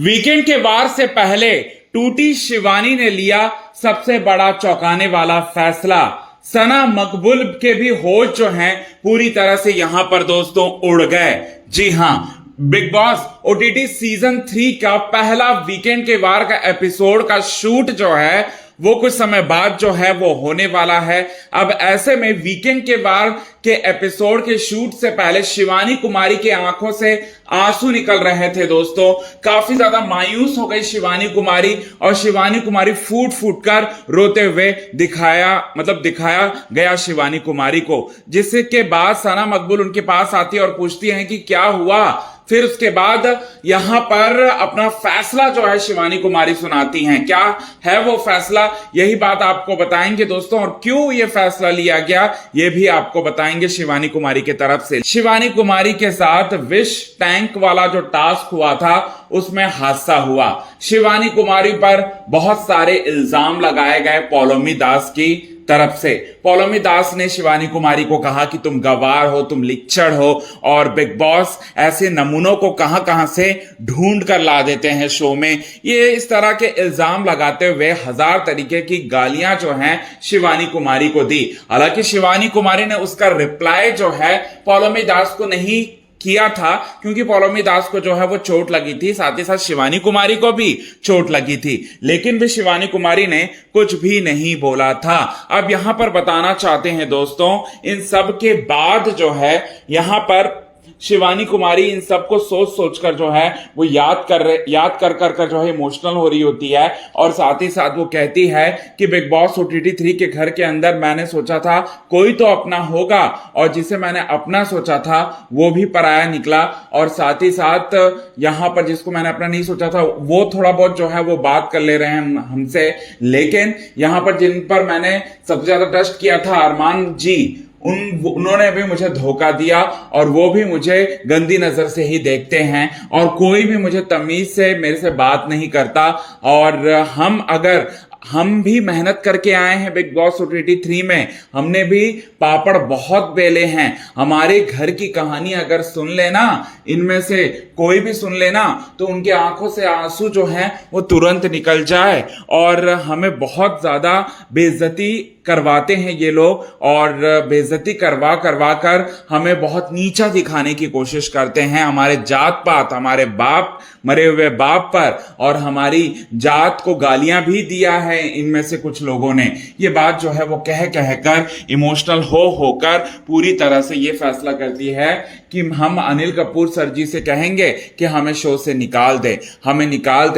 Weekend के वार से पहले टूटी शिवानी ने लिया सबसे बड़ा चौंकाने वाला फैसला। सना मकबूल के भी होश जो हैं पूरी तरह से यहां पर दोस्तों उड़ गए। जी हां, बिग बॉस ओटीटी सीजन 3 का पहला वीकेंड के वार का एपिसोड का शूट जो है वो कुछ समय बाद जो है वो होने वाला है। अब ऐसे में वीकेंड के वार के एपिसोड के शूट से पहले शिवानी कुमारी की आंखों से आंसू निकल रहे थे दोस्तों। काफी ज्यादा मायूस हो गई शिवानी कुमारी और शिवानी कुमारी फूट फूट कर रोते हुए दिखाया गया शिवानी कुमारी को, जिसके बाद सना मकबूल उनके पास आती है और पूछती हैं कि क्या हुआ। फिर उसके बाद यहां पर अपना फैसला जो है शिवानी कुमारी सुनाती हैं। क्या है वो फैसला, यही बात आपको बताएंगे दोस्तों, और क्यों ये फैसला लिया गया ये भी आपको बताएंगे शिवानी कुमारी के तरफ से। शिवानी कुमारी के साथ विश टैंक वाला जो टास्क हुआ था उसमें हादसा हुआ। शिवानी कुमारी पर बहुत सारे इल्जाम लगाए गए पौलोमी दास की तरफ से। पौलोमी दास ने शिवानी कुमारी को कहा कि तुम गवार हो, तुम लिच्चड़ हो, और बिग बॉस ऐसे नमूनों को कहां कहां से ढूंढ कर ला देते हैं शो में। ये इस तरह के इल्जाम लगाते हुए हजार तरीके की गालियां जो हैं शिवानी कुमारी को दी। हालांकि शिवानी कुमारी ने उसका रिप्लाई जो है पौलोमी दास को नहीं किया था, क्योंकि पौलोमी दास को जो है वो चोट लगी थी, साथ ही साथ शिवानी कुमारी को भी चोट लगी थी, लेकिन भी शिवानी कुमारी ने कुछ भी नहीं बोला था। अब यहां पर बताना चाहते हैं दोस्तों, इन सब के बाद जो है यहां पर शिवानी कुमारी इन सबको सोच सोचकर जो है वो याद कर जो है इमोशनल हो रही होती है, और साथ ही साथ वो कहती है कि बिग बॉस ओटीटी 3 के घर के अंदर मैंने सोचा था कोई तो अपना होगा, और जिसे मैंने अपना सोचा था वो भी पराया निकला, और साथ ही साथ यहां पर जिसको मैंने अपना नहीं सोचा था वो थोड़ा बहुत जो है वो बात कर ले रहे हैं हमसे, लेकिन यहां पर जिन पर मैंने सबसे ज्यादा ट्रस्ट किया था अरमान जी, उन्होंने भी मुझे धोखा दिया, और वो भी मुझे गंदी नजर से ही देखते हैं, और कोई भी मुझे तमीज से मेरे से बात नहीं करता। और हम भी मेहनत करके आए हैं बिग बॉस ओटीटी 3 में, हमने भी पापड़ बहुत बेले हैं। हमारे घर की कहानी अगर सुन लेना, इनमें से कोई भी सुन लेना, तो उनके आंखों से आंसू जो हैं वो तुरंत निकल जाए, और हमें बहुत ज्यादा बेइज्जती करवाते हैं ये लोग, और बेइज्जती करवा कर हमें बहुत नीचा दिखाने की कोशिश करते हैं हमारे जात पात, हमारे बाप, मरे हुए बाप पर, और हमारी जात को गालियां भी दिया है इनमें से कुछ लोगों ने। ये बात जो है वो कह कर इमोशनल होकर पूरी तरह से ये फैसला करती है कि हम अनिल कपूर सर जी से कहेंगे कि हमें शो से निकाल दे,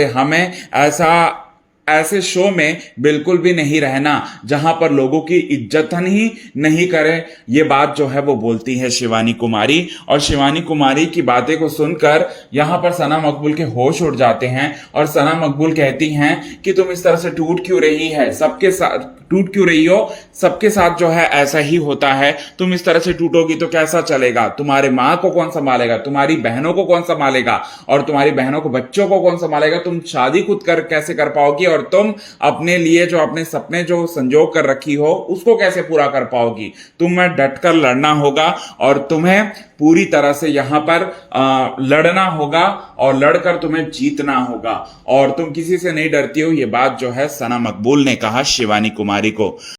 हमें ऐसे शो में बिल्कुल भी नहीं रहना जहां पर लोगों की इज्जत ही नहीं करे। ये बात जो है वो बोलती है शिवानी कुमारी, और शिवानी कुमारी की बातें को सुनकर यहां पर सना मकबूल के होश उड़ जाते हैं, और सना मकबूल कहती हैं कि तुम इस तरह से टूट क्यों रही हो, सबके साथ जो है ऐसा ही होता है, तुम इस तरह से टूटोगी तो कैसा चलेगा, तुम्हारे माँ को कौन संभालेगा, तुम्हारी बहनों को कौन संभालेगा, और तुम्हारी बहनों को बच्चों को कौन संभालेगा, तुम शादी खुद कैसे कर पाओगी, और तुम अपने लिए जो अपने सपने जो संजो कर रखी हो उसको कैसे पूरा कर पाओगी। तुम्हें डटकर लड़ना होगा, और तुम्हें पूरी तरह से यहां पर लड़ना होगा, और लड़कर तुम्हें जीतना होगा, और तुम किसी से नहीं डरती हो। ये बात जो है सना मकबूल ने कहा शिवानी कुमारी को।